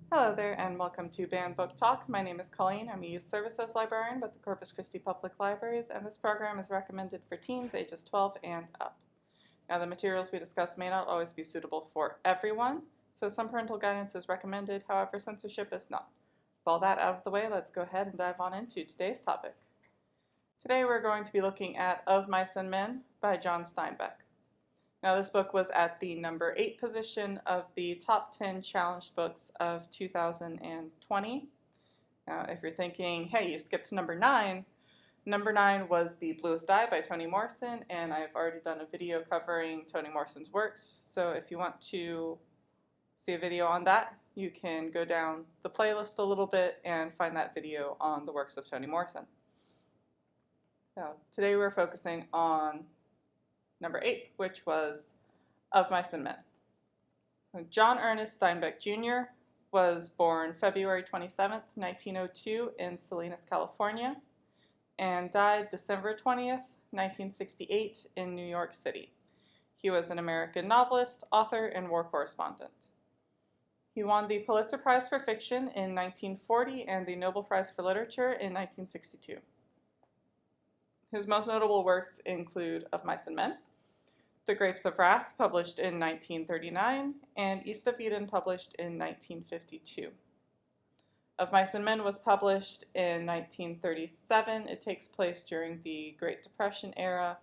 Hello there and welcome to Banned Book Talk. My name is Colleen. I'm a Youth Services Librarian with the Corpus Christi Public Libraries, and this program is recommended for teens ages 12 and up. Now, the materials we discuss may not always be suitable for everyone, so some parental guidance is recommended, however, censorship is not. With all that out of the way, let's go ahead and dive on into today's topic. Today we're going to be looking at Of Mice and Men by John Steinbeck. Now, this book was at the number 8 position of the top 10 challenged books of 2020. Now, if you're thinking, hey, you skipped to number 9, number 9 was The Bluest Eye by Toni Morrison, and I've already done a video covering Toni Morrison's works. So if you want to see a video on that, you can go down the playlist a little bit and find that video on the works of Toni Morrison. So today we're focusing on number 8, which was Of Mice and Men. So John Ernest Steinbeck Jr. was born February 27, 1902 in Salinas, California, and died December 20th, 1968 in New York City. He was an American novelist, author, and war correspondent. He won the Pulitzer Prize for Fiction in 1940 and the Nobel Prize for Literature in 1962. His most notable works include Of Mice and Men, The Grapes of Wrath, published in 1939, and East of Eden, published in 1952. Of Mice and Men was published in 1937. It takes place during the Great Depression era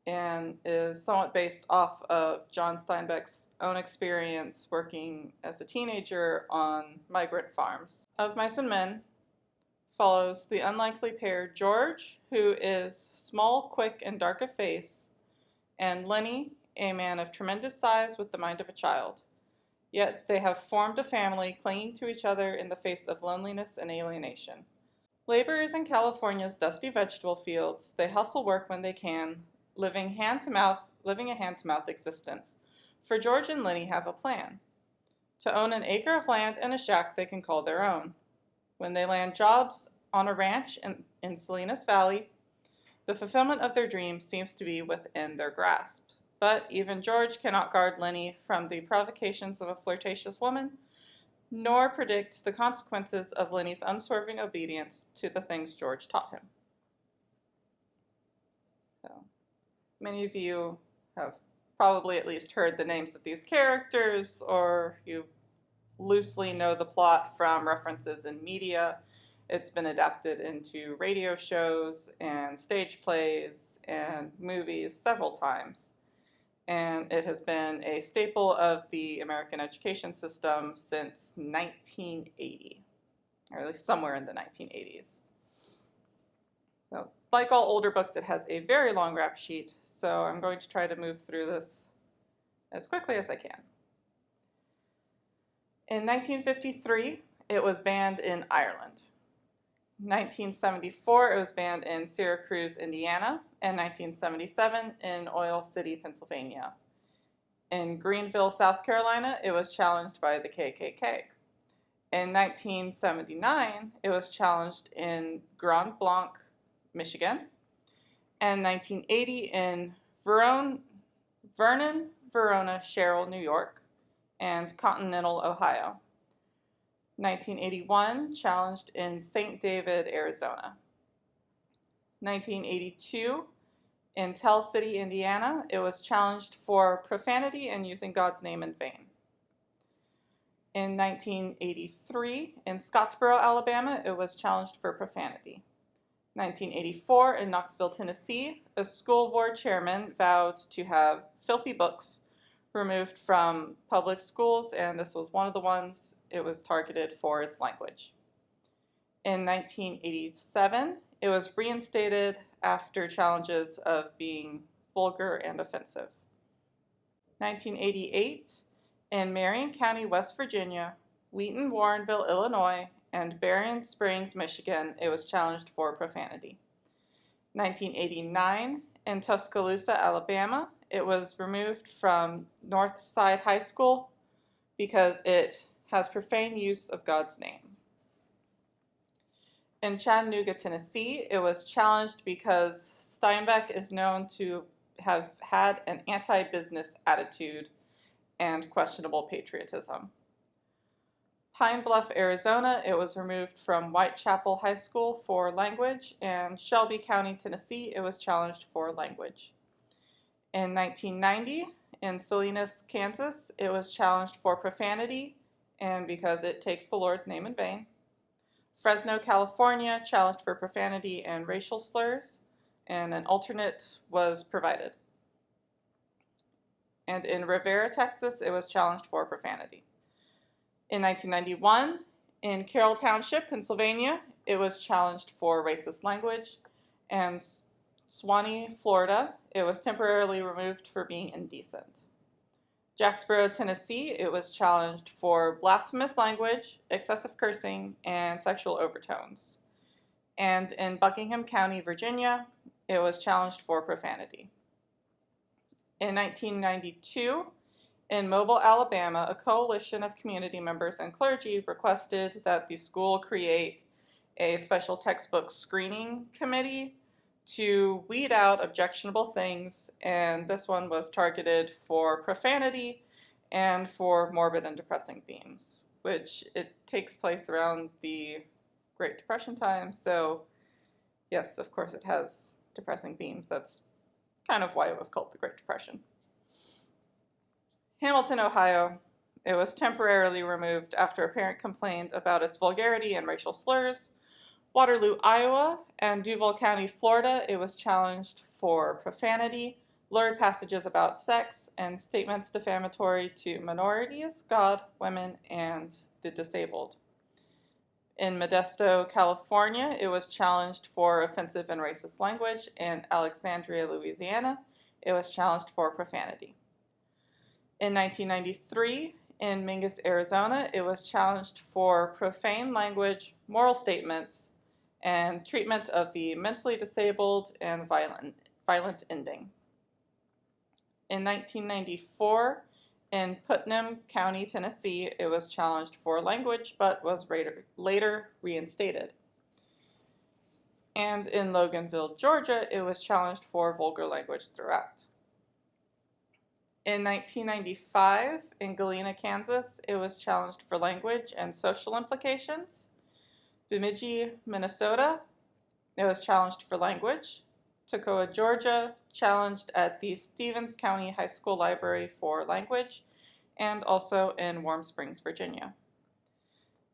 and is somewhat based off of John Steinbeck's own experience working as a teenager on migrant farms. Of Mice and Men follows the unlikely pair George, who is small, quick, and dark of face, and Lenny, a man of tremendous size with the mind of a child. Yet they have formed a family, clinging to each other in the face of loneliness and alienation. Laborers in California's dusty vegetable fields, they hustle work when they can, living a hand-to-mouth existence. For George and Lenny have a plan: to own an acre of land and a shack they can call their own. When they land jobs on a ranch in Salinas Valley, the fulfillment of their dreams seems to be within their grasp. But even George cannot guard Lenny from the provocations of a flirtatious woman, nor predict the consequences of Lenny's unswerving obedience to the things George taught him. So, many of you have probably at least heard the names of these characters, or you loosely know the plot from references in media. It's been adapted into radio shows and stage plays and movies several times. And it has been a staple of the American education system since 1980, or at least somewhere in the 1980s. So, like all older books, it has a very long rap sheet, so I'm going to try to move through this as quickly as I can. In 1953, it was banned in Ireland. In 1974, it was banned in Syracuse, Indiana, and 1977 in Oil City, Pennsylvania. In Greenville, South Carolina, it was challenged by the KKK. In 1979, it was challenged in Grand Blanc, Michigan, and 1980 in Vernon, Verona, Sherrill, New York, and Continental, Ohio. 1981, challenged in St. David, Arizona. 1982, in Tell City, Indiana, it was challenged for profanity and using God's name in vain. In 1983, in Scottsboro, Alabama, it was challenged for profanity. 1984, in Knoxville, Tennessee, a school board chairman vowed to have filthy books removed from public schools, and this was one of the ones it was targeted for its language. In 1987, it was reinstated after challenges of being vulgar and offensive. 1988, in Marion County, West Virginia, Wheaton, Warrenville, Illinois, and Berrien Springs, Michigan, it was challenged for profanity. 1989, in Tuscaloosa, Alabama, it was removed from Northside High School because it has profane use of God's name. In Chattanooga, Tennessee, it was challenged because Steinbeck is known to have had an anti-business attitude and questionable patriotism. Pine Bluff, Arizona, it was removed from Whitechapel High School for language, and Shelby County, Tennessee, it was challenged for language. In 1990, in Salinas, Kansas, it was challenged for profanity and because it takes the Lord's name in vain. Fresno, California, challenged for profanity and racial slurs, and an alternate was provided. And in Rivera, Texas, it was challenged for profanity. In 1991, in Carroll Township, Pennsylvania, it was challenged for racist language, and Suwanee, Florida, it was temporarily removed for being indecent. Jacksboro, Tennessee, it was challenged for blasphemous language, excessive cursing, and sexual overtones. And in Buckingham County, Virginia, it was challenged for profanity. In 1992, in Mobile, Alabama, a coalition of community members and clergy requested that the school create a special textbook screening committee to weed out objectionable things, and this one was targeted for profanity and for morbid and depressing themes, which it takes place around the Great Depression time, so yes, of course it has depressing themes. That's kind of why it was called the Great Depression. Hamilton, Ohio, it was temporarily removed after a parent complained about its vulgarity and racial slurs. Waterloo, Iowa, and Duval County, Florida, it was challenged for profanity, lurid passages about sex, and statements defamatory to minorities, God, women, and the disabled. In Modesto, California, it was challenged for offensive and racist language. In Alexandria, Louisiana, it was challenged for profanity. In 1993, in Mingus, Arizona, it was challenged for profane language, moral statements, and treatment of the mentally disabled and violent ending. In 1994, in Putnam County, Tennessee, it was challenged for language, but was later reinstated. And in Loganville, Georgia, it was challenged for vulgar language throughout. In 1995, in Galena, Kansas, it was challenged for language and social implications. Bemidji, Minnesota, it was challenged for language. Toccoa, Georgia, challenged at the Stevens County High School Library for language, and also in Warm Springs, Virginia.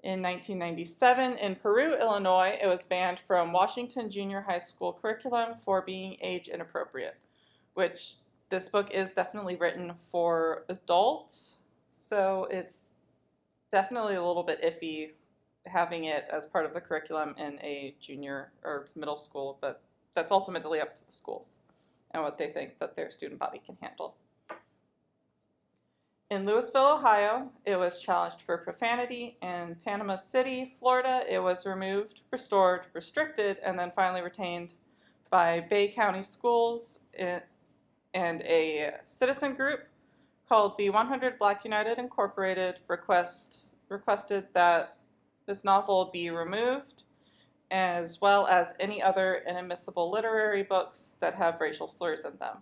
In 1997, in Peru, Illinois, it was banned from Washington Junior High School curriculum for being age inappropriate, which this book is definitely written for adults, so it's definitely a little bit iffy having it as part of the curriculum in a junior or middle school, but that's ultimately up to the schools and what they think that their student body can handle. In Louisville, Ohio, it was challenged for profanity. In Panama City, Florida, it was removed, restored, restricted, and then finally retained by Bay County Schools and a citizen group called the 100 Black United Incorporated requested that this novel be removed, as well as any other inadmissible literary books that have racial slurs in them.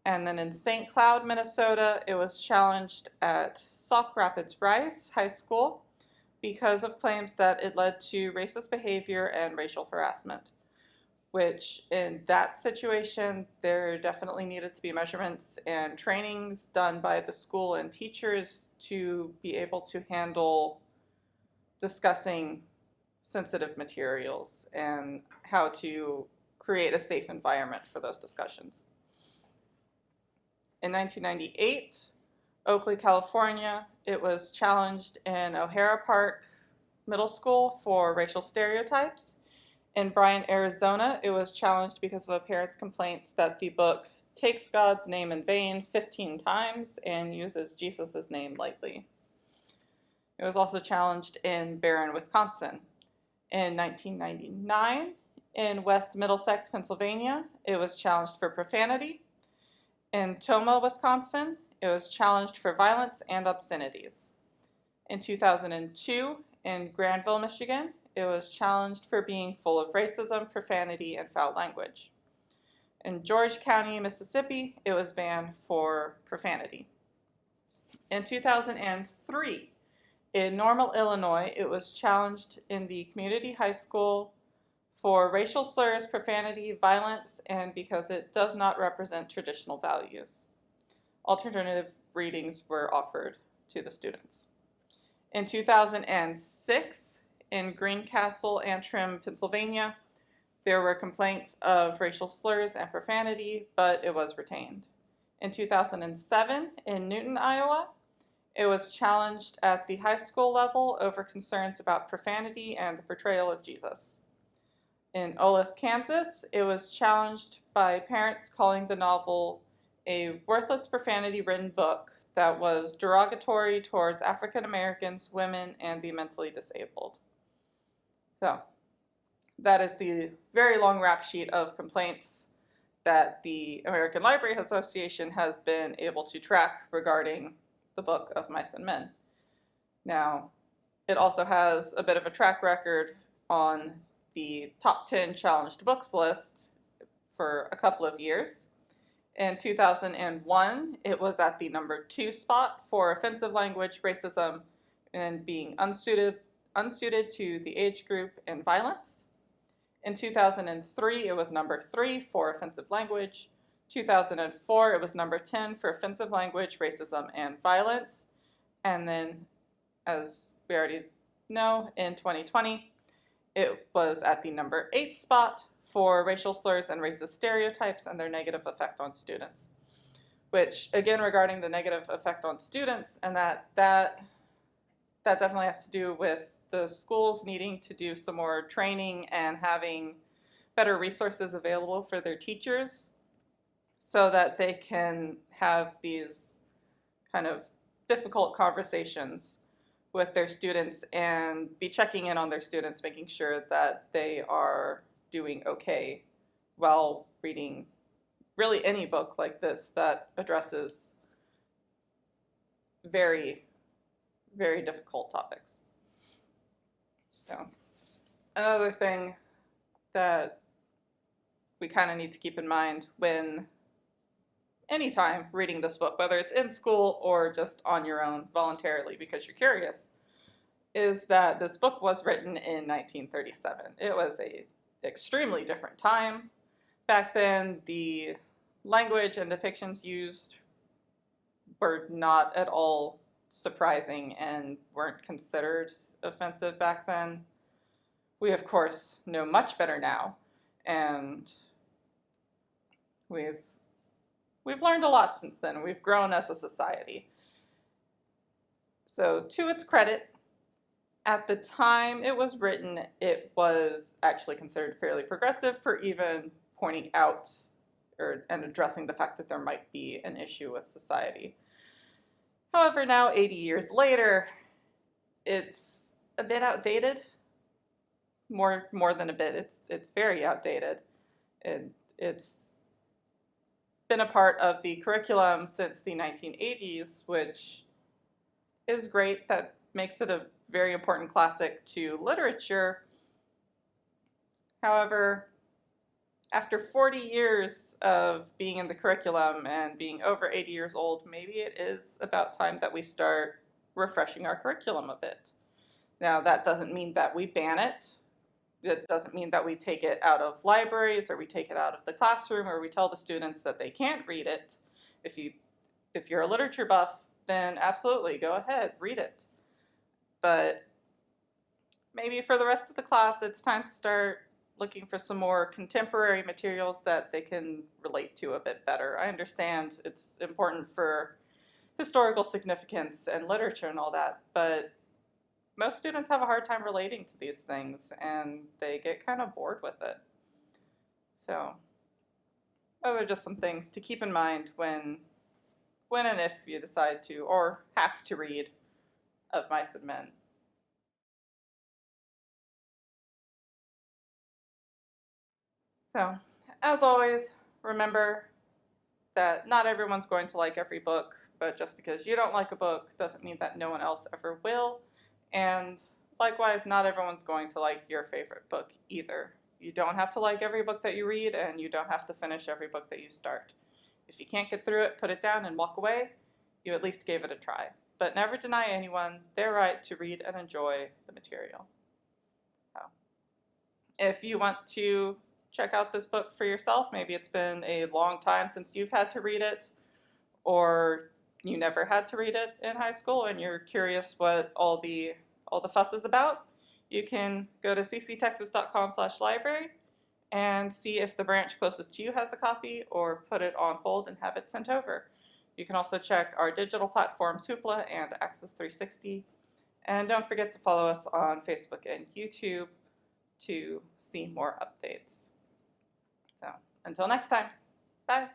And then in St. Cloud, Minnesota, it was challenged at Sauk Rapids Rice High School because of claims that it led to racist behavior and racial harassment, which in that situation, there definitely needed to be measurements and trainings done by the school and teachers to be able to handle discussing sensitive materials and how to create a safe environment for those discussions. In 1998, Oakley, California, it was challenged in O'Hara Park Middle School for racial stereotypes. In Bryan, Arizona, it was challenged because of a parent's complaints that the book takes God's name in vain 15 times and uses Jesus' name lightly. It was also challenged in Barron, Wisconsin. In 1999, in West Middlesex, Pennsylvania, it was challenged for profanity. In Tomah, Wisconsin, it was challenged for violence and obscenities. In 2002, in Granville, Michigan, it was challenged for being full of racism, profanity, and foul language. In George County, Mississippi, it was banned for profanity. In 2003, In Normal, Illinois, it was challenged in the community high school for racial slurs, profanity, violence, and because it does not represent traditional values. Alternative readings were offered to the students. In 2006, in Greencastle, Antrim, Pennsylvania, there were complaints of racial slurs and profanity, but it was retained. In 2007, in Newton, Iowa, it was challenged at the high school level over concerns about profanity and the portrayal of Jesus. In Olathe, Kansas, it was challenged by parents calling the novel a worthless profanity-ridden book that was derogatory towards African Americans, women, and the mentally disabled. So, that is the very long rap sheet of complaints that the American Library Association has been able to track regarding the Book of Mice and Men. Now, it also has a bit of a track record on the top 10 challenged books list for a couple of years. In 2001, it was at the number 2 spot for offensive language, racism, and being unsuited to the age group and violence. In 2003, it was number 3 for offensive language. 2004, it was number 10 for offensive language, racism, and violence. And then, as we already know, in 2020, it was at the number 8 spot for racial slurs and racist stereotypes and their negative effect on students. Which, again, regarding the negative effect on students, and that definitely has to do with the schools needing to do some more training and having better resources available for their teachers so that they can have these kind of difficult conversations with their students and be checking in on their students, making sure that they are doing okay while reading really any book like this that addresses very, very difficult topics. So, another thing that we kind of need to keep in mind when anytime reading this book, whether it's in school or just on your own voluntarily because you're curious, is that this book was written in 1937. It was an extremely different time. Back then, the language and depictions used were not at all surprising and weren't considered offensive back then. We, of course, know much better now, and we've learned a lot since then. We've grown as a society. So, to its credit, at the time it was written, it was actually considered fairly progressive for even pointing out and addressing the fact that there might be an issue with society. However, now 80 years later, it's a bit outdated. More than a bit. It's very outdated. It's been a part of the curriculum since the 1980s, which is great. That makes it a very important classic to literature. However, after 40 years of being in the curriculum and being over 80 years old, maybe it is about time that we start refreshing our curriculum a bit. Now, that doesn't mean that we ban it. It doesn't mean that we take it out of libraries or we take it out of the classroom or we tell the students that they can't read it. If you're a literature buff, then absolutely, go ahead, read it. But maybe for the rest of the class, it's time to start looking for some more contemporary materials that they can relate to a bit better. I understand it's important for historical significance and literature and all that, but most students have a hard time relating to these things, and they get kind of bored with it. So, those are just some things to keep in mind when and if you decide to, or have to read Of Mice and Men. So, as always, remember that not everyone's going to like every book, but just because you don't like a book doesn't mean that no one else ever will. And likewise, not everyone's going to like your favorite book either. You don't have to like every book that you read, and you don't have to finish every book that you start. If you can't get through it, put it down and walk away. You at least gave it a try. but never deny anyone their right to read and enjoy the material. So, if you want to check out this book for yourself, maybe it's been a long time since you've had to read it, or you never had to read it in high school and you're curious what all the fuss is about, you can go to cctexas.com/library and see if the branch closest to you has a copy, or put it on hold and have it sent over. You can also check our digital platforms, Hoopla and Access 360. And don't forget to follow us on Facebook and YouTube to see more updates. So until next time, bye.